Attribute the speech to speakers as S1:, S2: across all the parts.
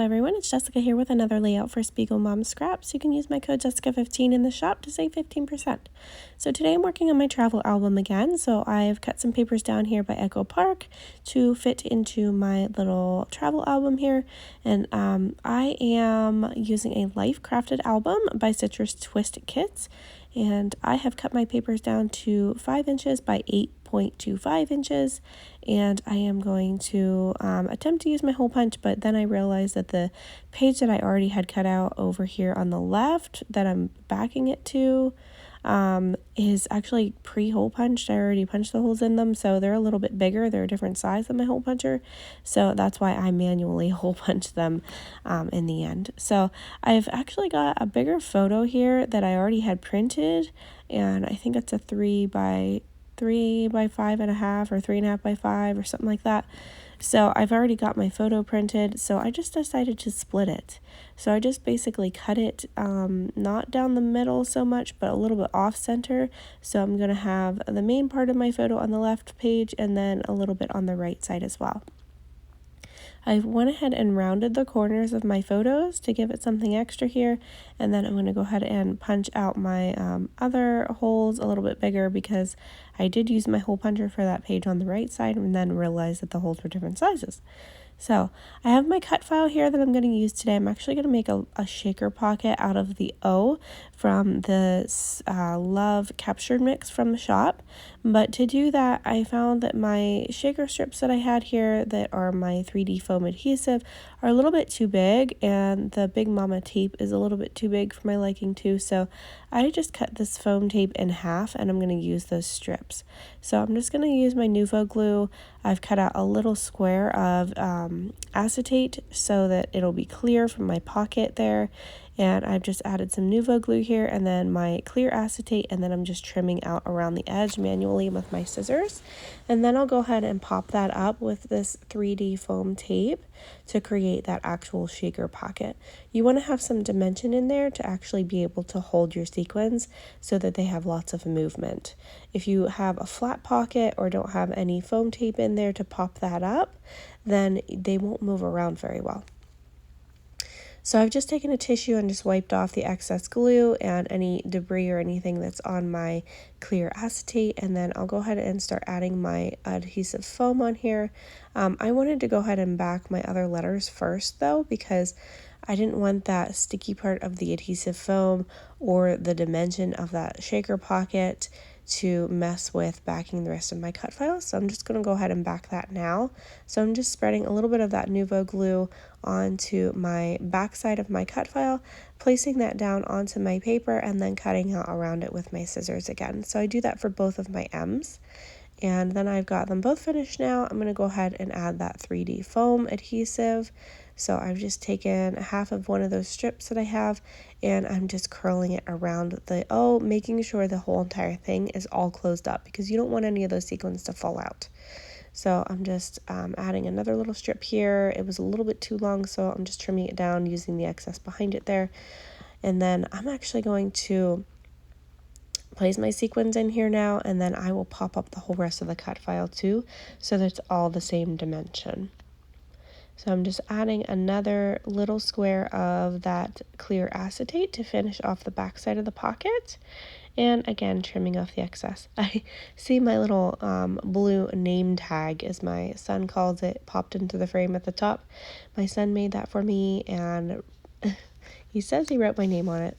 S1: everyone, it's Jessica here with another layout for Spiegel Mom Scraps. You can use my code Jessica15 in the shop to save 15%. So today I'm working on my travel album again. So I've cut some papers down here by Echo Park to fit into my little travel album here. And I am using a Life Crafted album by Citrus Twist Kits. And I have cut my papers down to 5 inches by 8.25 inches, and I am going to attempt to use my hole punch, but then I realized that the page that I already had cut out over here on the left that I'm backing it to is actually pre-hole punched. I already punched the holes in them, so they're a little bit bigger. They're a different size than my hole puncher, so that's why I manually hole punch them in the end. So I've actually got a bigger photo here that I already had printed, and I think it's a 3 by 5.5 or 3.5 by 5 or something like that. So I've already got my photo printed, so I just decided to split it. So I just basically cut it not down the middle so much, but a little bit off center. So I'm going to have the main part of my photo on the left page and then a little bit on the right side as well. I went ahead and rounded the corners of my photos to give it something extra here, and then I'm going to go ahead and punch out my other holes a little bit bigger because I did use my hole puncher for that page on the right side and then realized that the holes were different sizes. So I have my cut file here that I'm going to use today. I'm actually going to make a shaker pocket out of the O from the Love Captured Mix from the shop. But to do that, I found that my shaker strips that I had here that are my 3D foam adhesive are a little bit too big, and the Big Mama tape is a little bit too big for my liking too. So I just cut this foam tape in half and I'm going to use those strips. So I'm just going to use my Nuvo glue. I've cut out a little square of acetate so that it'll be clear from my pocket there, and I've just added some Nuvo glue here and then my clear acetate, and then I'm just trimming out around the edge manually with my scissors. And then I'll go ahead and pop that up with this 3D foam tape to create that actual shaker pocket. You want to have some dimension in there to actually be able to hold your sequins so that they have lots of movement. If you have a flat pocket or don't have any foam tape in there to pop that up, then they won't move around very well. So I've just taken a tissue and just wiped off the excess glue and any debris or anything that's on my clear acetate, and then I'll go ahead and start adding my adhesive foam on here. I wanted to go ahead and back my other letters first though, because I didn't want that sticky part of the adhesive foam or the dimension of that shaker pocket to mess with backing the rest of my cut file. So I'm just going to go ahead and back that now. So I'm just spreading a little bit of that Nuvo glue onto my back side of my cut file, placing that down onto my paper, and then cutting out around it with my scissors again. So I do that for both of my M's. And then I've got them both finished now. I'm going to go ahead and add that 3D foam adhesive. So I've just taken half of one of those strips that I have, and I'm just curling it around the O, making sure the whole entire thing is all closed up because you don't want any of those sequins to fall out. So I'm just adding another little strip here. It was a little bit too long, so I'm just trimming it down using the excess behind it there. And then I'm actually going to place my sequins in here now, and then I will pop up the whole rest of the cut file too, so that it's all the same dimension. So I'm just adding another little square of that clear acetate to finish off the back side of the pocket, and again trimming off the excess. I see my little blue name tag, as my son calls it, popped into the frame at the top. My son made that for me, and he says he wrote my name on it.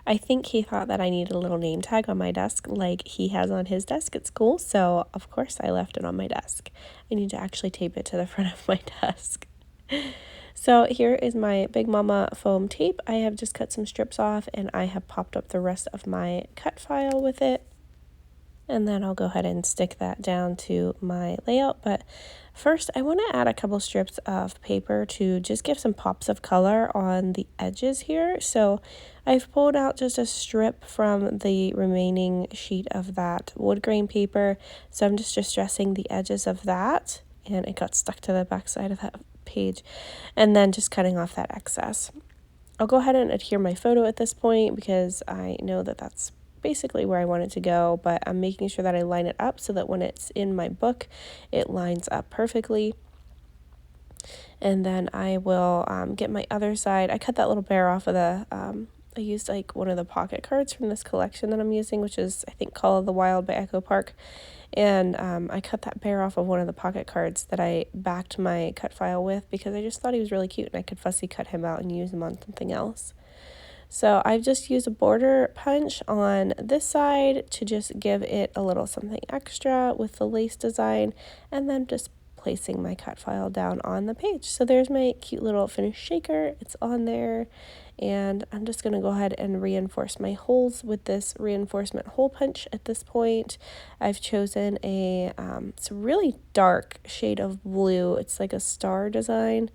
S1: I think he thought that I needed a little name tag on my desk like he has on his desk at school, so of course I left it on my desk. I need to actually tape it to the front of my desk. So here is my Big Mama foam tape. I have just cut some strips off, and I have popped up the rest of my cut file with it. And then I'll go ahead and stick that down to my layout. But first, I want to add a couple strips of paper to just give some pops of color on the edges here. So I've pulled out just a strip from the remaining sheet of that wood grain paper. So I'm just distressing the edges of that, and it got stuck to the back side of that page, and then just cutting off that excess. I'll go ahead and adhere my photo at this point because I know that that's basically where I want it to go, but I'm making sure that I line it up so that when it's in my book, it lines up perfectly. And then I will get my other side. I cut that little bear off of the, I used like one of the pocket cards from this collection that I'm using, which is I think Call of the Wild by Echo Park. And I cut that bear off of one of the pocket cards that I backed my Cutfile with because I just thought he was really cute and I could fussy cut him out and use him on something else. So I've just used a border punch on this side to just give it a little something extra with the lace design, and then just placing my Cutfile down on the page. So there's my cute little finished shaker. It's on there, and I'm just going to go ahead and reinforce my holes with this reinforcement hole punch at this point. I've chosen it's a really dark shade of blue. It's like a star design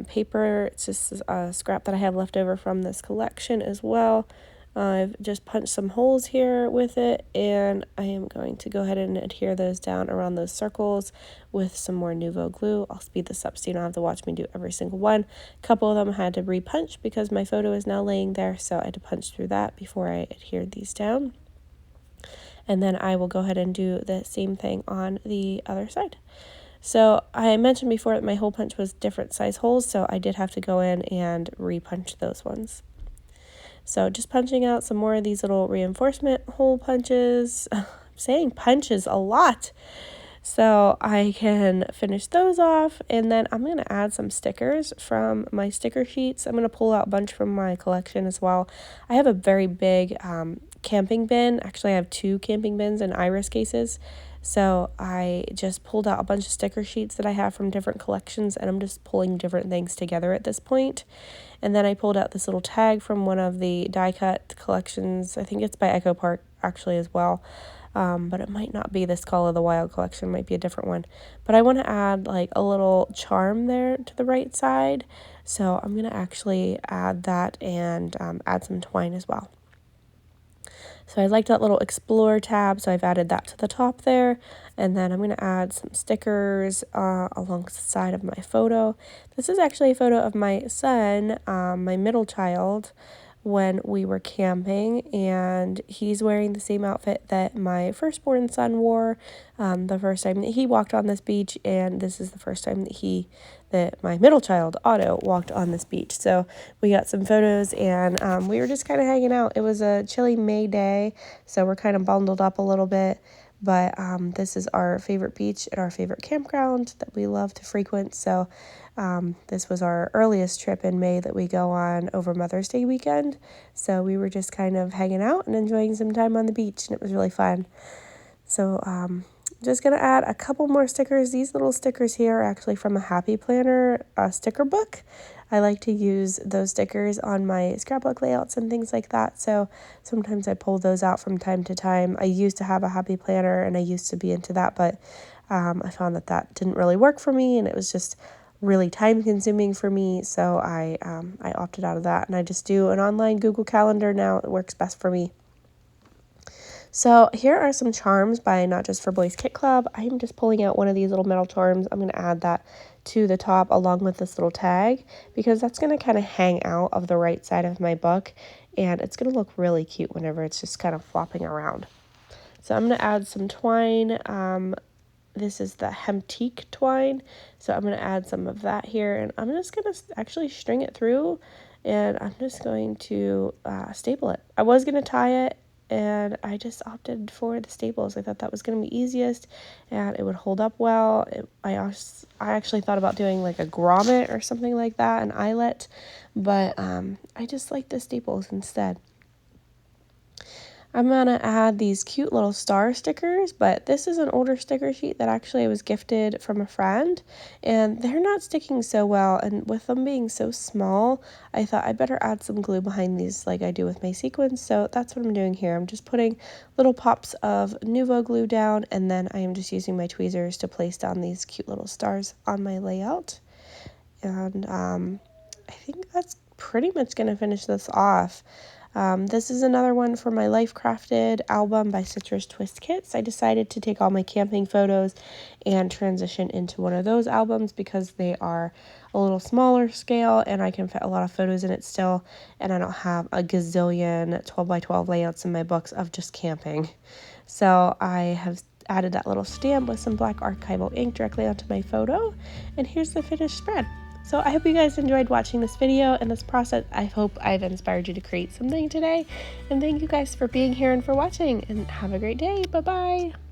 S1: paper. It's just a scrap that I have left over from this collection as well. I've just punched some holes here with it, and I am going to go ahead and adhere those down around those circles with some more Nuvo glue. I'll speed this up so you don't have to watch me do every single one. A couple of them I had to repunch because my photo is now laying there, so I had to punch through that before I adhered these down. And then I will go ahead and do the same thing on the other side. So I mentioned before that my hole punch was different size holes, so I did have to go in and repunch those ones. So just punching out some more of these little reinforcement hole punches. I'm saying punches a lot. So I can finish those off, and then I'm going to add some stickers from my sticker sheets. I'm going to pull out a bunch from my collection as well. I have a very big camping bin. Actually, I have 2 camping bins and iris cases. So I just pulled out a bunch of sticker sheets that I have from different collections, and I'm just pulling different things together at this point. And then I pulled out this little tag from one of the die cut collections. I think it's by Echo Park actually as well. But it might not be this Call of the Wild collection, it might be a different one. But I want to add like a little charm there to the right side. So I'm going to actually add that and add some twine as well. So I like that little Explore tab, so I've added that to the top there. And then I'm going to add some stickers along the side of my photo. This is actually a photo of my son, my middle child, when we were camping, and he's wearing the same outfit that my firstborn son wore the first time that he walked on this beach, and this is the first time that my middle child, Otto, walked on this beach. So we got some photos, and we were just kind of hanging out. It was a chilly May day, so we're kind of bundled up a little bit. But this is our favorite beach at our favorite campground that we love to frequent. So this was our earliest trip in May that we go on over Mother's Day weekend. So we were just kind of hanging out and enjoying some time on the beach, and it was really fun. So just going to add a couple more stickers. These little stickers here are actually from a Happy Planner sticker book. I like to use those stickers on my scrapbook layouts and things like that. So sometimes I pull those out from time to time. I used to have a Happy Planner and I used to be into that, but I found that didn't really work for me, and it was just really time consuming for me. So I opted out of that, and I just do an online Google Calendar now. It works best for me. So here are some charms by Not Just for Boys Kit Club. I'm just pulling out one of these little metal charms. I'm going to add that to the top along with this little tag, because that's going to kind of hang out of the right side of my book, and it's going to look really cute whenever it's just kind of flopping around. So I'm going to add some twine. This is the Hemtique twine, so I'm going to add some of that here, and I'm just going to actually string it through, and I'm just going to staple it. I was going to tie it, and I just opted for the staples. I thought that was going to be easiest, and it would hold up well. I actually thought about doing like a grommet or something like that, an eyelet, but I just like the staples instead. I'm going to add these cute little star stickers, but this is an older sticker sheet that actually I was gifted from a friend, and they're not sticking so well, and with them being so small, I thought I'd better add some glue behind these like I do with my sequins, so that's what I'm doing here. I'm just putting little pops of Nuvo glue down, and then I am just using my tweezers to place down these cute little stars on my layout, and I think that's pretty much going to finish this off. This is another one for my Life Crafted album by Citrus Twist Kits. I decided to take all my camping photos and transition into one of those albums because they are a little smaller scale and I can fit a lot of photos in it still, and I don't have a gazillion 12 by 12 layouts in my books of just camping. So I have added that little stamp with some black archival ink directly onto my photo, and here's the finished spread. So I hope you guys enjoyed watching this video and this process. I hope I've inspired you to create something today. And thank you guys for being here and for watching, and have a great day. Bye-bye.